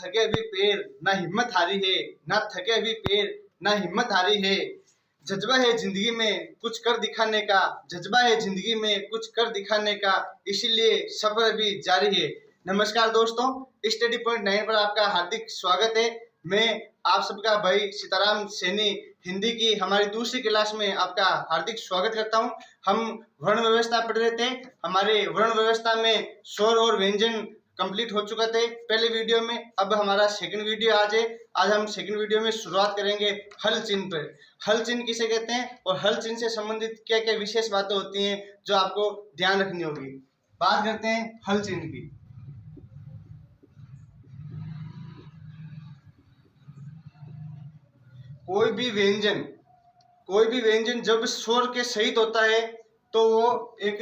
थके भी पैर, ना हिम्मत हारी है, ना थके भी पैर, ना हिम्मत हारी है। जज्बा है जिंदगी में कुछ कर दिखाने का, जज्बा है जिंदगी में कुछ कर दिखाने का, इसीलिए सफर भी जारी है। नमस्कार दोस्तों, स्टडी पॉइंट 9 पर आपका हार्दिक स्वागत है। मैं आप सबका भाई सीताराम सैनी हिंदी की हमारी दूसरी क्लास में आपका हार्दिक स्वागत करता हूं। हम वर्ण व्यवस्था पढ़ रहे थे। हमारे वर्ण व्यवस्था में स्वर और व्यंजन कंप्लीट हो चुका थे पहले वीडियो में। अब हमारा सेकंड वीडियो आज हम सेकंड वीडियो में शुरुआत करेंगे हल चिन्ह पर। हल चिन्ह किसे कहते हैं और हल चिन्ह से संबंधित क्या क्या विशेष बातें होती हैं जो आपको ध्यान रखनी होगी। बात करते हैं हल चिन्ह की। कोई भी व्यंजन जब स्वर के सहित होता है तो वो एक,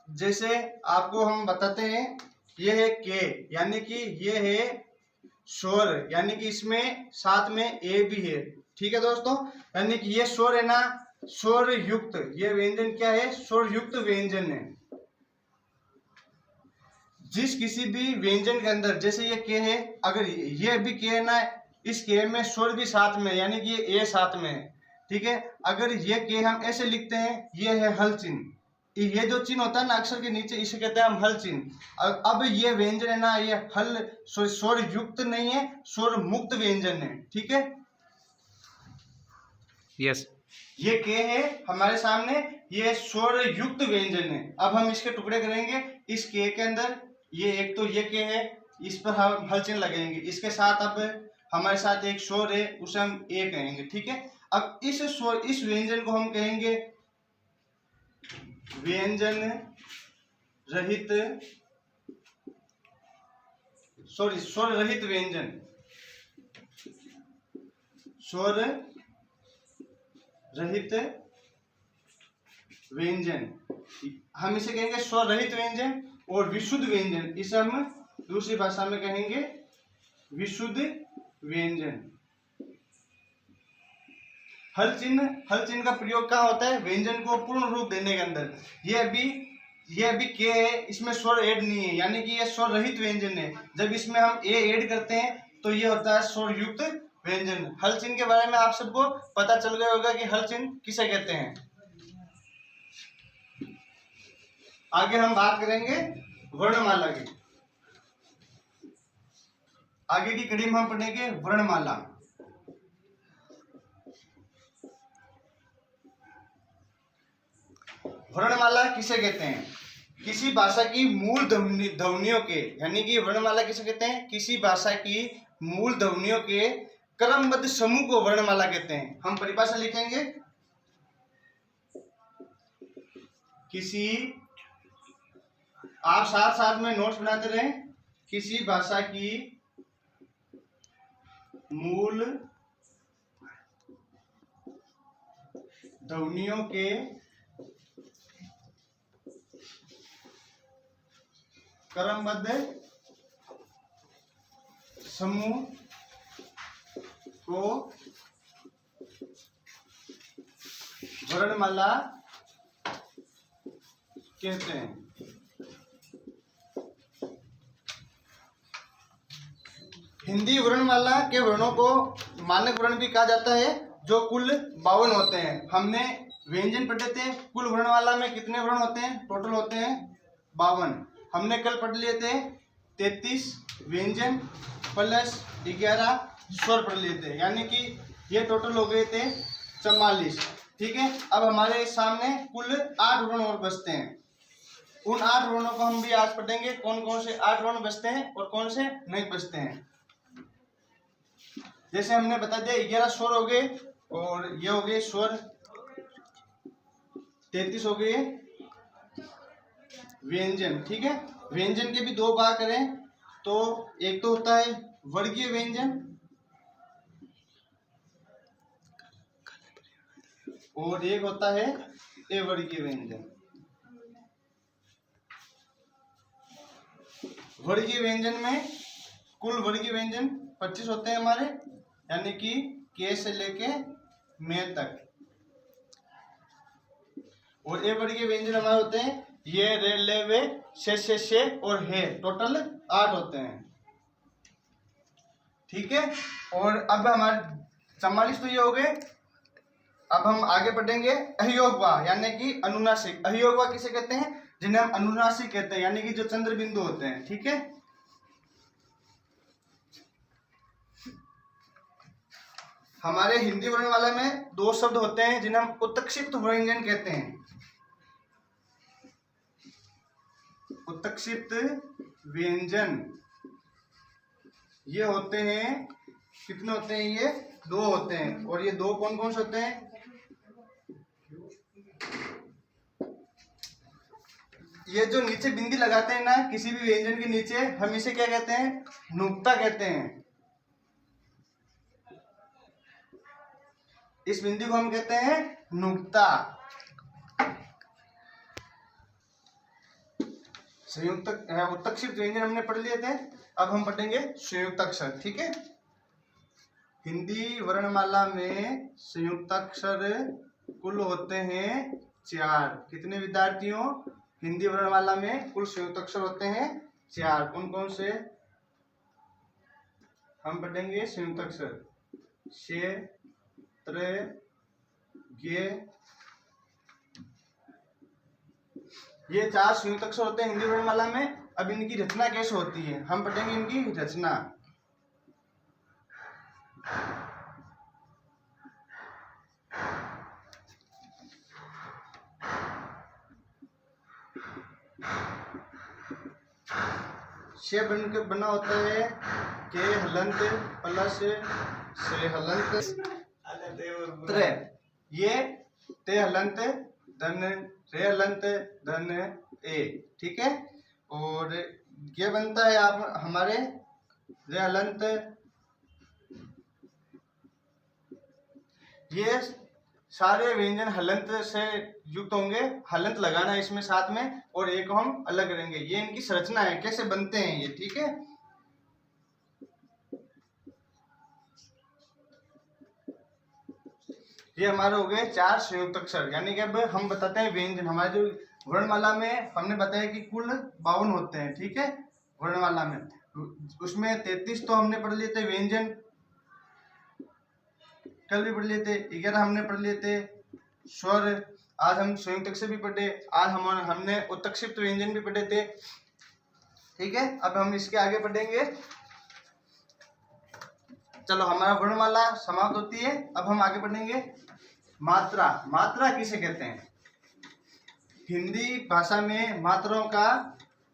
जैसे आपको हम बताते हैं, ये है के, यानी कि ये है स्वर, यानी कि इसमें साथ में ए भी है। ठीक है दोस्तों, यानी कि ये स्वर है ना, स्वर युक्त, ये व्यंजन क्या है, स्वर युक्त व्यंजन है। जिस किसी भी व्यंजन के अंदर, जैसे ये के है, अगर ये भी के है ना, इस के में स्वर भी साथ में, यानी कि ये ए साथ में है। ठीक है, अगर ये के हम ऐसे लिखते हैं, ये है हल चिन्ह। ये जो चिन्ह होता है ना अक्षर के नीचे, इसे कहते हैं हम हल चिन्ह। अब ये व्यंजन है ना, ये हल स्वर युक्त नहीं है, स्वर मुक्त व्यंजन है। ठीक है, यस, ये के है हमारे सामने, ये स्वर युक्त व्यंजन है। अब हम इसके टुकड़े करेंगे। इस के अंदर ये एक तो ये के है, इस पर हम हल चिन्ह लगाएंगे। इसके साथ अब हमारे साथ एक स्वर है, उसे हम ए कहेंगे। ठीक है, अब इस व्यंजन को हम कहेंगे व्यंजन रहित, स्वर रहित व्यंजन, स्वर रहित व्यंजन। हम इसे कहेंगे स्वर रहित व्यंजन। और विशुद्ध व्यंजन, इसे हम दूसरी भाषा में कहेंगे विशुद्ध व्यंजन। हल चिन्ह का प्रयोग कहाँ होता है, व्यंजन को पूर्ण रूप देने के अंदर। ये अभी के है, इसमें स्वर ऐड नहीं है, यानी कि ये स्वर रहित व्यंजन है। जब इसमें हम ए ऐड करते हैं तो ये होता है स्वर युक्त व्यंजन। हल चिन्ह के बारे में आप सबको पता चल गया होगा कि हल चिन्ह किसे कहते हैं। आगे हम बात करेंगे वर्णमाला की। आगे की कड़ी में हम पढ़ेंगे वर्णमाला। वर्णमाला किसे कहते हैं, किसी भाषा की मूल ध्वनियों के, यानी कि वर्णमाला किसे कहते हैं, किसी भाषा की मूल ध्वनियों के क्रमबद्ध समूह को वर्णमाला कहते हैं। हम परिभाषा लिखेंगे, किसी, आप साथ साथ में नोट्स बनाते रहें, किसी भाषा की मूल ध्वनियों के क्रमबद्ध समूह को वर्णमाला कहते हैं। हिंदी वर्णमाला के वर्णों को मानक वर्ण भी कहा जाता है, जो कुल 52 होते हैं। हमने व्यंजन पढ़े थे, कुल वर्णमाला में कितने वर्ण होते हैं, टोटल होते हैं 52। हमने कल पढ़ लिए थे 33 व्यंजन प्लस 11 स्वर पढ़ लिए थे, यानी कि ये टोटल हो गए थे 44। ठीक है, अब हमारे सामने कुल 8 वर्ण और बचते हैं। उन 8 वर्णों को हम भी आज पढ़ेंगे, कौन कौन से 8 वर्ण बचते हैं और कौन से नहीं बचते हैं। जैसे हमने बता दिया 11 स्वर हो गए, और ये हो गए स्वर, 33 हो गए व्यंजन। ठीक है, व्यंजन के भी 2 भाग करें तो एक तो होता है वर्गीय व्यंजन और एक होता है अवर्गीय व्यंजन। वर्गीय व्यंजन में कुल वर्गीय व्यंजन 25 होते हैं हमारे, यानी कि के से लेके मे तक। और अवर्गीय व्यंजन हमारे होते हैं ये, रे, ले, वे, से और हे, टोटल 8 होते हैं। ठीक है। और अब हमारे 44 तो ये हो गए। अब हम आगे बढ़ेंगे अहियोगवा यानी कि अनुनासिक। अहियोगवा किसे कहते हैं? जिन्हें हम अनुनासिक कहते हैं, यानी कि जो चंद्र बिंदु होते हैं। ठीक है। हमारे हिंदी वर्णमाला में 2 शब्द होते हैं जिन्हें हम उत्क्षिप्त व्यंजन कहते हैं। उत्क्षिप्त व्यंजन ये होते हैं, कितने होते हैं? ये 2 होते हैं। और ये 2 कौन कौन से होते हैं? ये जो नीचे बिंदी लगाते हैं ना किसी भी व्यंजन के नीचे, हम इसे क्या कहते हैं? नुक्ता कहते हैं। इस बिंदी को हम कहते हैं नुक्ता। संयुक्त उत्तक्षिप्त व्यंजन हमने पढ़ लिए थे। अब हम पढ़ेंगे संयुक्ताक्षर। ठीक है। हिंदी वर्णमाला में संयुक्ताक्षर कुल होते हैं 4। कितने विद्यार्थियों? हिंदी वर्णमाला में कुल संयुक्ताक्षर होते हैं 4। कौन कौन से? हम पढ़ेंगे संयुक्ताक्षर शे, त्रे, गे। ये 4 संयुक्ताक्षर होते हैं हिंदी वर्णमाला में। अब इनकी रचना कैसे होती है हम पढ़ेंगे। इनकी रचना शे बना होता है के हलंत प्लस से हलंत त्रे। ये ते हलंत धन रे हलंत धन ए। ठीक है। और ये बनता है आप हमारे रे हलंत। ये सारे व्यंजन हलंत से युक्त होंगे। हलंत लगाना है इसमें साथ में, और एक हम अलग करेंगे। ये इनकी संरचना है, कैसे बनते हैं ये। ठीक है। ये हमारे हो गए 4 संयुक्त अक्षर। यानी कि अब हम बताते हैं व्यंजन। हमारे जो वर्णमाला में हमने बताया कि कुल 52 होते हैं। ठीक है। वर्णमाला में उसमें 33 तो हमने पढ़ लिए थे व्यंजन, कल भी पढ़ लिए थे। 11 हमने पढ़ लिए थे स्वर। आज हम संयुक्त अक्षर भी पढ़े। आज हमने उत्तक्षिप्त व्यंजन भी पढ़े थे। ठीक है। अब हम इसके आगे पढ़ेंगे। चलो हमारा वर्णमाला समाप्त होती है। अब हम आगे पढ़ेंगे मात्रा। मात्रा किसे कहते हैं? हिंदी भाषा में मात्राओं का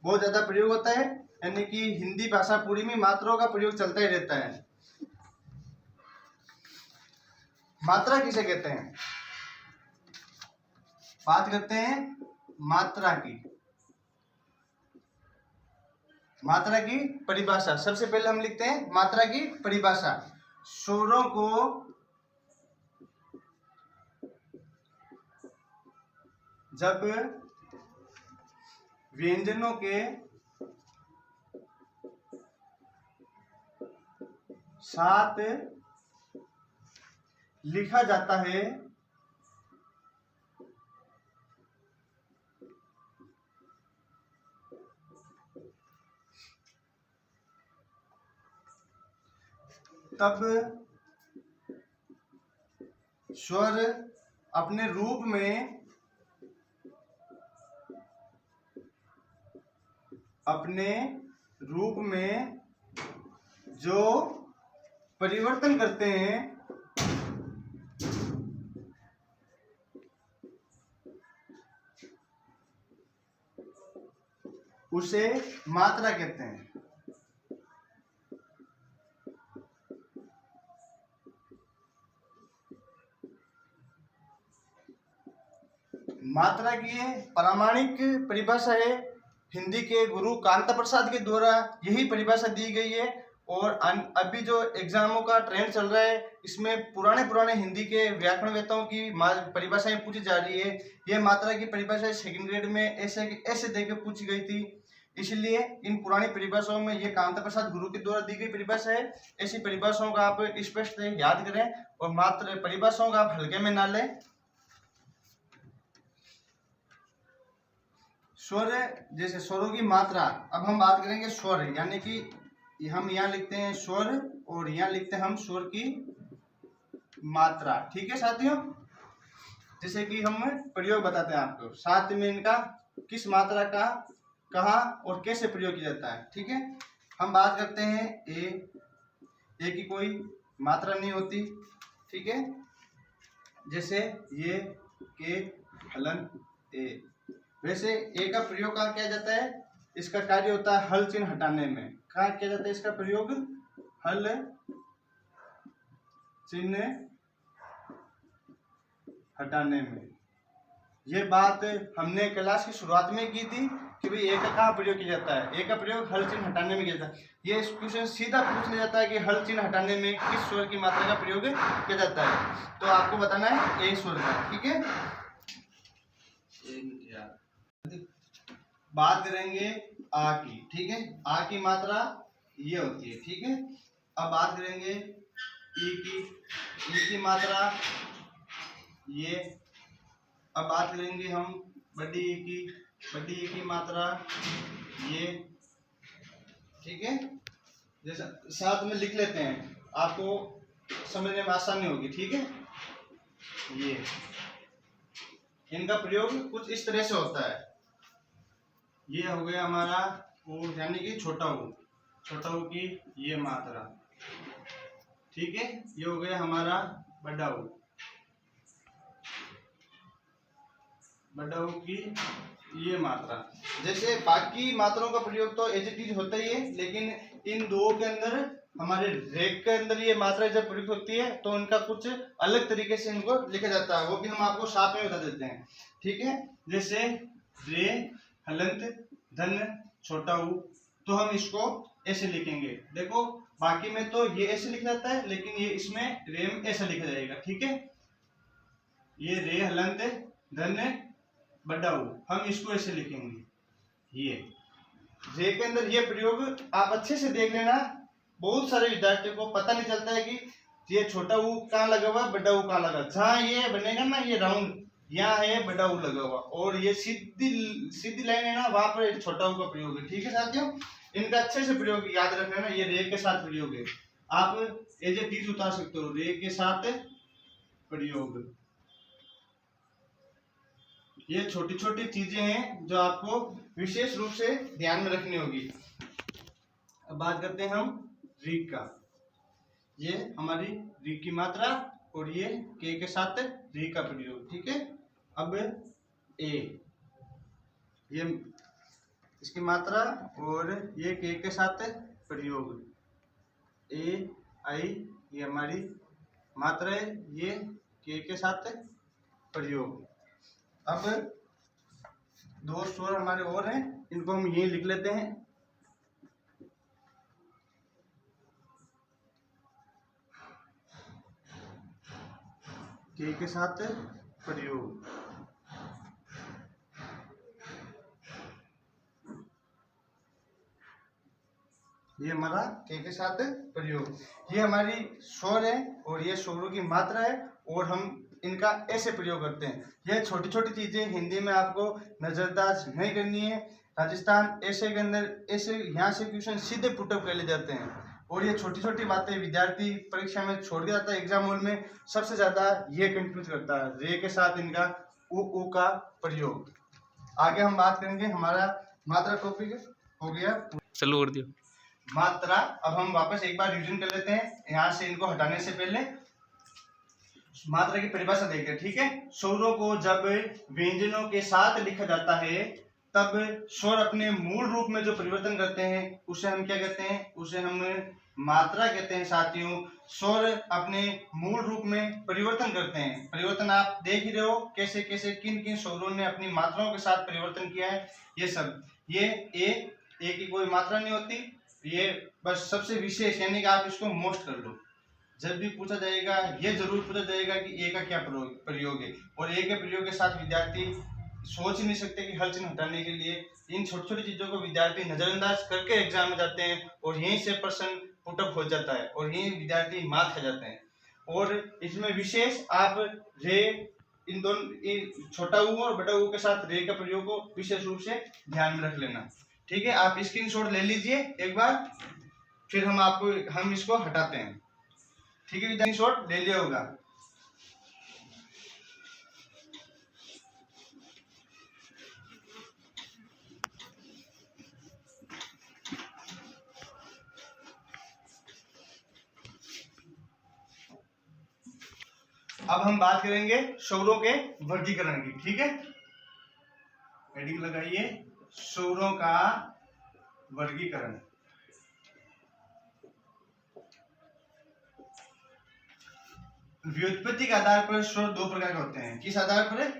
बहुत ज्यादा प्रयोग होता है। यानी कि हिंदी भाषा पूरी में मात्राओं का प्रयोग चलता ही रहता है। मात्रा किसे कहते हैं? बात करते हैं मात्रा की। मात्रा की परिभाषा सबसे पहले हम लिखते हैं मात्रा की परिभाषा। स्वरों को जब व्यंजनों के साथ लिखा जाता है तब स्वर अपने रूप में जो परिवर्तन करते हैं उसे मात्रा कहते हैं। मात्रा की प्रामाणिक परिभाषा है हिंदी के गुरु कांता प्रसाद के द्वारा यही परिभाषा दी गई है। और अभी जो एग्जामों का ट्रेंड चल रहा है इसमें पुराने हिंदी के व्याकरणवेत्ताओं की परिभाषाएं पूछी जा रही है। यह मात्रा की परिभाषा सेकंड ग्रेड में ऐसे देकर पूछी गई थी। इसलिए इन पुरानी परिभाषाओं में ये कांता प्रसाद गुरु के द्वारा दी गई परिभाषा है। ऐसी परिभाषाओं का आप स्पष्ट याद करें और मात्र परिभाषाओं का आप हल्के में ना लें। स्वर जैसे स्वरों की मात्रा। अब हम बात करेंगे स्वर यानी कि हम यहाँ लिखते हैं स्वर और यहाँ लिखते हैं हम स्वर की मात्रा। ठीक है साथियों, जैसे कि हम प्रयोग बताते हैं आपको, साथ में इनका किस मात्रा का कहाँ और कैसे प्रयोग किया जाता है। ठीक है, हम बात करते हैं ए की कोई मात्रा नहीं होती। ठीक है, जैसे ये के हलन ए, वैसे ए का प्रयोग कहाँ किया जाता है, इसका कार्य होता है हल चिन्ह हटाने में। कहाँ किया जाता है इसका प्रयोग, हल चिन्ह हटाने में। ये बात हमने क्लास की शुरुआत में की थी कि भाई ए का कहाँ प्रयोग किया जाता है, ए का प्रयोग हल चिन्ह हटाने में किया जाता है। ये क्वेश्चन सीधा पूछ लिया जाता है कि हल चिन्ह हटाने में किस स्वर की मात्रा का प्रयोग किया जाता है, तो आपको बताना है ए स्वर का। ठीक है, बात करेंगे आ की। ठीक है, आ की मात्रा ये होती है। ठीक है, अब बात करेंगे ई की मात्रा ये। अब बात करेंगे हम बड़ी ई की मात्रा ये। ठीक है, जैसा साथ में लिख लेते हैं, आपको समझने में आसानी होगी। ठीक है, ये इनका प्रयोग कुछ इस तरह से होता है। ये हो गया हमारा ऊ, यानी कि छोटा ऊ की ये मात्रा। ठीक है, ये हो गया हमारा बड़ा ऊ की ये मात्रा। जैसे बाकी मात्राओं का प्रयोग तो एज इट इज होता ही है, लेकिन इन दो के अंदर, हमारे रेख के अंदर ये मात्रा जब प्रयुक्त होती है तो इनका कुछ अलग तरीके से इनको लिखा जाता है, वो भी हम आपको साथ में बता देते हैं। ठीक है, जैसे रे हलंत धन छोटा ऊ, तो हम इसको ऐसे लिखेंगे। देखो बाकी में तो ये ऐसे लिखा जाता है, लेकिन ये इसमें रे में ऐसा लिखा जाएगा। ठीक है, ये रे हलंत धन बड़ा ऊ, हम इसको ऐसे लिखेंगे। ये रे के अंदर ये प्रयोग आप अच्छे से देख लेना, बहुत सारे विद्यार्थियों को पता नहीं चलता है कि ये छोटा ऊ कहाँ लगा हुआ, बड़ा ऊ कहाँ लगा। जहाँ ये बनेगा ना ये राउंड, यहाँ है बड़ा ऊ लगा हुआ, और ये सीधी लाइन है ना, वहां पर छोटा ऊ का प्रयोग है। ठीक है साथियों, इनका अच्छे से प्रयोग याद रखना ना, ये रे के साथ प्रयोग है। आप एज ए टीज उतार सकते हो, रे के साथ प्रयोग। ये छोटी छोटी चीजें हैं जो आपको विशेष रूप से ध्यान में रखनी होगी। अब बात करते हैं हम रीक का। ये हमारी रीक की मात्रा, और ये के साथ रीक का प्रयोग। ठीक है, अब ए, ये इसकी मात्रा, और ये के साथ प्रयोग। ए आई ये हमारी मात्रा है, ये के साथ प्रयोग। अब दो स्वर हमारे और हैं, इनको हम यही लिख लेते हैं। के साथ प्रयोग। ये हमारा के साथ प्रयोग, ये हमारी स्वर है और ये स्वरों की मात्रा है, और हम इनका ऐसे प्रयोग करते हैं। यह छोटी छोटी चीजें हिंदी में आपको नजरअंदाज नहीं करनी है। राजस्थान ऐसे के अंदर ऐसे यहाँ से क्वेश्चन सीधे पुटअप कर ले जाते हैं, और ये छोटी छोटी बातें विद्यार्थी परीक्षा में छोड़ के जाता है। एग्जाम हॉल में सबसे ज्यादा ये कंफ्यूज करता है, रे के साथ इनका उ का प्रयोग। आगे हम बात करेंगे, हमारा मात्रा टॉपिक हो गया, चलो कर दियो मात्रा। अब हम वापस एक बार रिवीजन कर लेते हैं, यहाँ से इनको हटाने से पहले मात्रा की परिभाषा देखते हैं। ठीक है, स्वरों को जब व्यंजनों के साथ लिखा जाता है, तब स्वर अपने मूल रूप में जो परिवर्तन करते हैं उसे हम क्या कहते हैं, उसे हम मात्रा कहते हैं। साथियों, स्वर अपने मूल रूप में परिवर्तन करते हैं। परिवर्तन आप देख ही रहे हो, कैसे कैसे किन किन स्वरों ने अपनी मात्राओं के साथ परिवर्तन किया है। ये सब, ये ए की कोई मात्रा नहीं होती, ये बस सबसे विशेष, यानी कि आप इसको मोस्ट कर लो। जब भी पूछा जाएगा, ये जरूर पूछा जाएगा कि ए का क्या प्रयोग है, और ए के प्रयोग के साथ विद्यार्थी सोच ही नहीं सकते कि हल चिन्ह हटाने के लिए इन छोटी छोटी चीजों को विद्यार्थी नजरअंदाज करके एग्जाम में जाते हैं, और यहीं से प्रश्न पुटअप हो जाता है, और यहीं विद्यार्थी मार खा जाते हैं। और इसमें विशेष आप रे, इन दोनों छोटा ऊ और बड़ा ऊ के साथ रे का प्रयोग को विशेष रूप से ध्यान में रख लेना। ठीक है, आप स्क्रीनशॉट ले लीजिए एक बार। फिर हम इसको हटाते हैं। ठीक है विद्यार्थी, शॉट ले लिया होगा। अब हम बात करेंगे स्वरों के वर्गीकरण की। ठीक है, हेडिंग लगाइए, स्वरों का वर्गीकरण। व्युत्पत्ति के आधार पर स्वर दो प्रकार के होते हैं। किस आधार पर?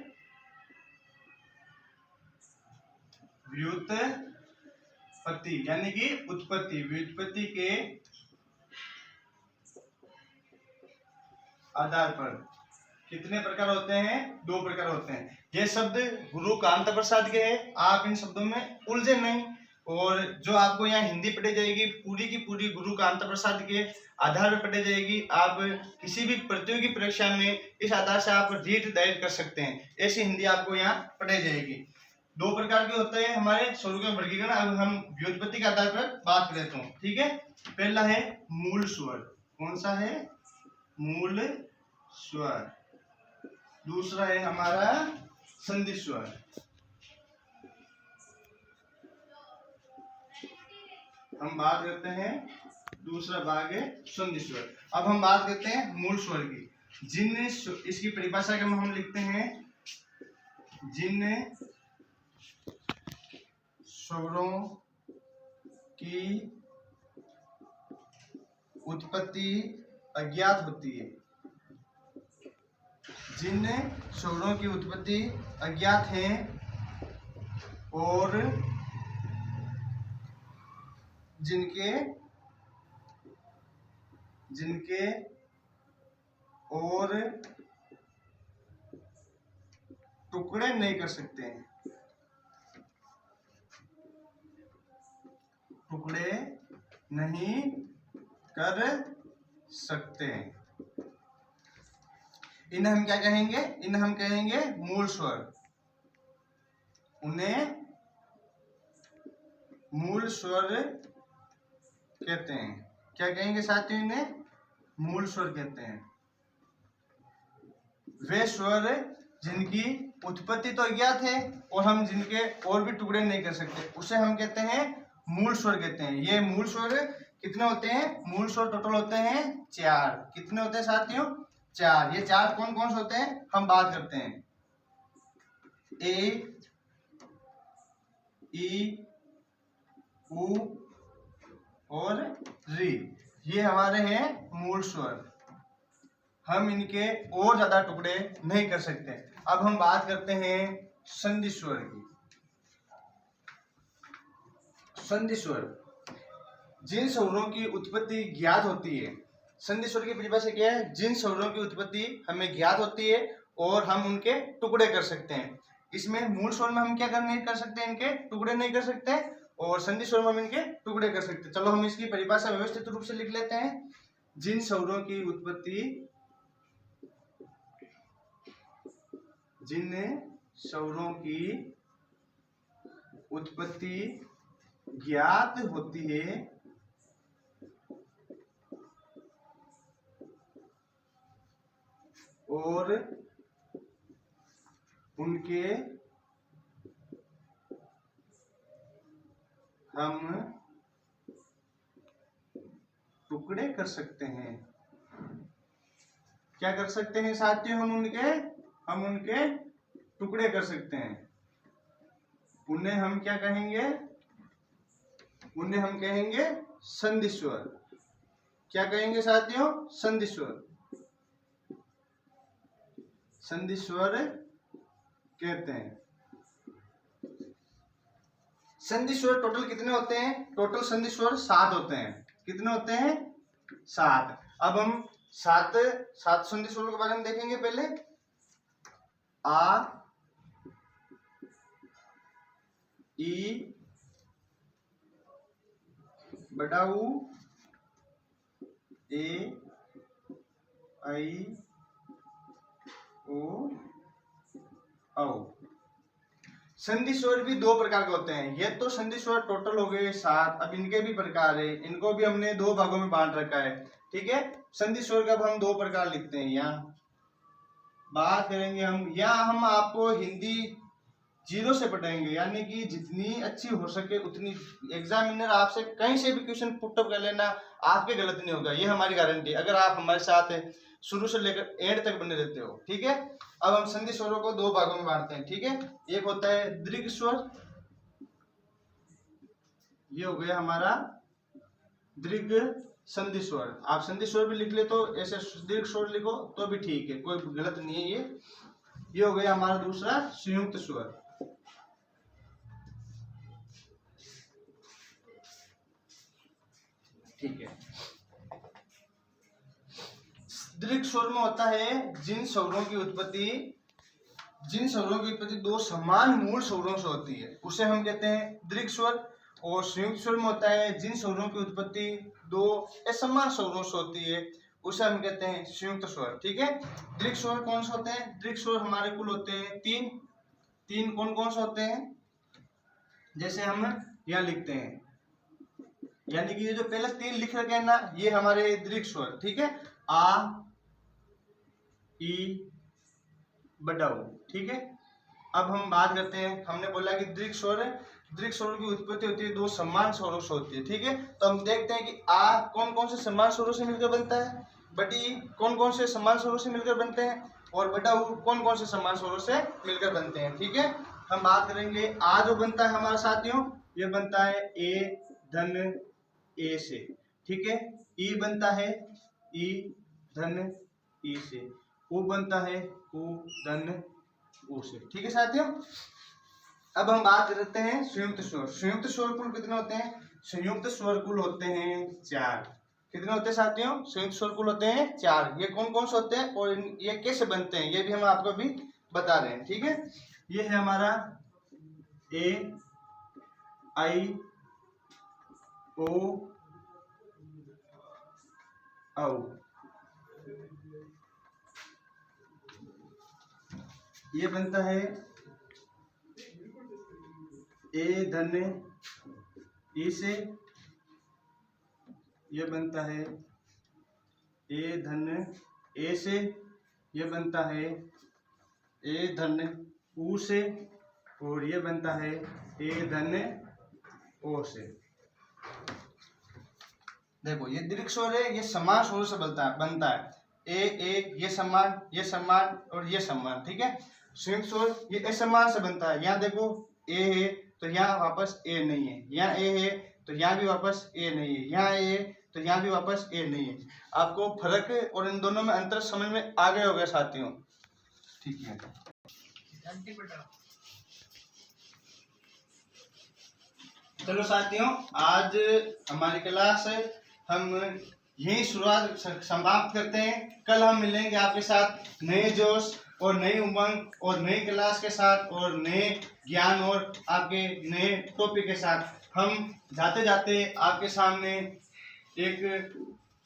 व्युत्पत्ति यानी कि उत्पत्ति, व्युत्पत्ति के आधार पर कितने प्रकार होते हैं? दो प्रकार होते हैं। ये शब्द गुरु कांत प्रसाद के हैं, आप इन शब्दों में उलझे नहीं। और जो आपको यहाँ हिंदी पढ़ी जाएगी पूरी की पूरी गुरु कांत प्रसाद के आधार पर पढ़ी जाएगी। आप किसी भी प्रतियोगी परीक्षा में इस आधार से आप रीट दायर कर सकते हैं, ऐसी हिंदी आपको यहाँ पढ़ी जाएगी। दो प्रकार के होते हैं हमारे स्वरों के वर्गीकरण। अब हम व्युत्पत्ति के आधार पर बात करते हैं। ठीक है, पहला है मूल स्वर। कौन सा है? मूल स्वर। दूसरा है हमारा संधि स्वर। हम बात करते हैं, दूसरा भाग है संधि स्वर। अब हम बात करते हैं मूल स्वर की। जिन इसकी परिभाषा के हम लिखते हैं, जिन स्वरों की उत्पत्ति अज्ञात होती है, जिन स्वरों की उत्पत्ति अज्ञात है और जिनके और टुकड़े नहीं कर सकते हैं, टुकड़े नहीं कर सकते हैं, इन्हें हम क्या कहेंगे? इन्हें हम कहेंगे मूल स्वर। उन्हें मूल स्वर कहते हैं। क्या कहेंगे साथियों? इन्हें मूल स्वर कहते हैं। वे स्वर जिनकी उत्पत्ति तो अज्ञात है और हम जिनके और भी टुकड़े नहीं कर सकते, उसे हम कहते हैं मूल स्वर कहते हैं। ये मूल स्वर कितने होते हैं? मूल स्वर टोटल होते हैं 4। कितने होते हैं साथियों? 4। ये 4 कौन कौन से होते हैं हम बात करते हैं। ए, ई, उ और री, ये हमारे हैं मूल स्वर। हम इनके और ज्यादा टुकड़े नहीं कर सकते। अब हम बात करते हैं संधि स्वर की। संधि स्वर, जिन स्वरों की उत्पत्ति ज्ञात होती है। संधि स्वर की परिभाषा क्या है? जिन स्वरों की उत्पत्ति हमें ज्ञात होती है और हम उनके टुकड़े कर सकते हैं। इसमें मूल स्वर में हम क्या नहीं कर सकते? इनके टुकड़े नहीं कर सकते। और संधि स्वर में हम इनके टुकड़े कर सकते हैं। चलो हम इसकी परिभाषा व्यवस्थित रूप से लिख लेते हैं। जिन स्वरों की उत्पत्ति, जिन स्वरों की उत्पत्ति ज्ञात होती है और उनके हम टुकड़े कर सकते हैं। क्या कर सकते हैं साथियों? हम उनके टुकड़े कर सकते हैं। उन्हें हम क्या कहेंगे? उन्हें हम कहेंगे संधि स्वर। क्या कहेंगे साथियों? संधि स्वर। संधि स्वर कहते हैं। संधि स्वर टोटल कितने होते हैं? टोटल संधि स्वर 7 होते हैं। कितने होते हैं? 7। अब हम 7 संधि स्वरों के बारे में देखेंगे। पहले आ, ई, बड़ा ऊ, ए, आई, ओ, औ। संधि स्वर भी दो प्रकार के होते हैं। ये तो संधि स्वर टोटल हो गए 7। अब इनके भी प्रकार है, इनको भी हमने दो भागों में बांट रखा है। ठीक है, संधि स्वर का हम दो प्रकार लिखते हैं। यहाँ बात करेंगे हम, यहाँ हम आपको हिंदी 0 से पढ़ाएंगे, यानी कि जितनी अच्छी हो सके उतनी। एग्जामिनर आपसे कहीं से भी क्वेश्चन पुट अप कर लेना, आपके गलत नहीं होगा, ये हमारी गारंटी, अगर आप हमारे साथ शुरू से लेकर एंड तक बने रहते हो। ठीक है, अब हम संधि स्वरों को दो भागों में बांटते हैं। ठीक है, एक होता है दीर्घ स्वर, ये हो गया हमारा दीर्घ संधि स्वर। आप संधि स्वर भी लिख ले तो ऐसे दीर्घ स्वर लिखो तो भी ठीक है, कोई गलत नहीं है। ये हो गया हमारा दूसरा संयुक्त स्वर। ठीक है, दीर्घ स्वर में होता है जिन स्वरों की उत्पत्ति दो समान मूल स्वरों से होती है, उसे हम कहते हैं दीर्घ स्वर। और संयुक्त स्वर में होता है जिन स्वरों की उत्पत्ति दो असमान स्वरों से होती है, उसे हम कहते हैं संयुक्त स्वर। ठीक है, दीर्घ स्वर कौन से होते हैं? दीर्घ स्वर हमारे कुल होते हैं तीन कौन कौन से होते हैं? जैसे हम यहाँ लिखते हैं, यानी कि ये जो पहले 3 लिख रखे हैं ना, ये हमारे दीर्घ स्वर। ठीक है, आ ई बडाऊ। ठीक है, अब हम बात करते हैं, हमने बोला कि दीर्घ स्वर की उत्पत्ति होती है दो समान स्वरों से होती है। ठीक है, तो हम देखते हैं कि आ कौन कौन से समान स्वरों से मिलकर बनता है, बटी कौन कौन से समान स्वरों से मिलकर बनते हैं, और बटा ऊ कौन कौन से समान स्वरों से मिलकर बनते हैं। ठीक है, हम बात करेंगे आ जो बनता है हमारे साथियों, ये बनता है ए धन ए से। ठीक है, ई बनता है ई धन ई से, उ बनता है उ धन उ से। ठीक है साथियों, अब हम बात करते हैं संयुक्त स्वर। संयुक्त स्वर कुल कितने होते हैं? संयुक्त स्वर कुल होते हैं 4। कितने होते हैं साथियों? संयुक्त स्वर कुल होते हैं 4। ये कौन कौन से होते हैं और ये कैसे बनते हैं, ये भी हम आपको भी बता रहे हैं। ठीक है, ये है हमारा ए आई ओ औ, ये बनता है ए धन ई से, ये बनता है ए धन ए से, ये बनता है ए धन उ से, और ये बनता है ए धन ओ से। देखो ये दीर्घ स्वर है, ये समान स्वरों से बनता है। ए ये समान और ये समान। ठीक है, संयुक्त स्वर ये असमान से बनता है। यहाँ देखो ए है तो यहाँ वापस ए नहीं है, यहाँ ए है तो यहाँ भी वापस ए नहीं है, यहाँ ए है तो यहाँ भी वापस ए नहीं है। आपको फर्क और इन दोनों में अंतर समझ में आ गए होगा साथियों। ठीक है, चलो साथियों, आज हमारी क्लास हम यही शुरुआत समाप्त करते हैं। कल हम मिलेंगे आपके साथ नए जोश और नई उमंग और नई क्लास के साथ और नए ज्ञान और आपके नए टॉपिक के साथ। हम जाते जाते आपके सामने एक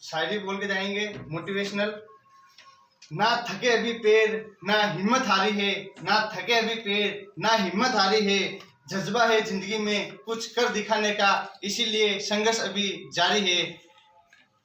शायरी बोल के जाएंगे मोटिवेशनल। ना थके अभी पैर ना हिम्मत हारी है, ना थके अभी पैर ना हिम्मत हारी है, जज्बा है जिंदगी में कुछ कर दिखाने का, इसीलिए संघर्ष अभी जारी है।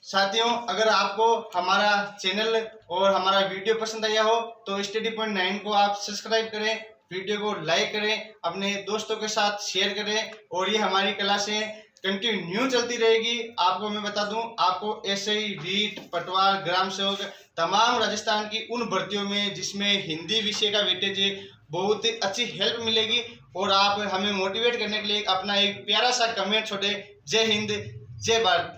साथियों, अगर आपको हमारा चैनल और हमारा वीडियो पसंद आया हो तो स्टडी पॉइंट 9 को आप सब्सक्राइब करें, वीडियो को लाइक करें, अपने दोस्तों के साथ शेयर करें, और ये हमारी क्लासें कंटिन्यू चलती रहेगी। आपको मैं बता दूं, आपको ऐसे ही रीट, पटवार, ग्राम सेवक, तमाम राजस्थान की उन भर्तियों में जिसमें हिंदी विषय का वेटेज है, बहुत ही अच्छी हेल्प मिलेगी। और आप हमें मोटिवेट करने के लिए अपना एक प्यारा सा कमेंट छोड़े। जय हिंद, जय भारत।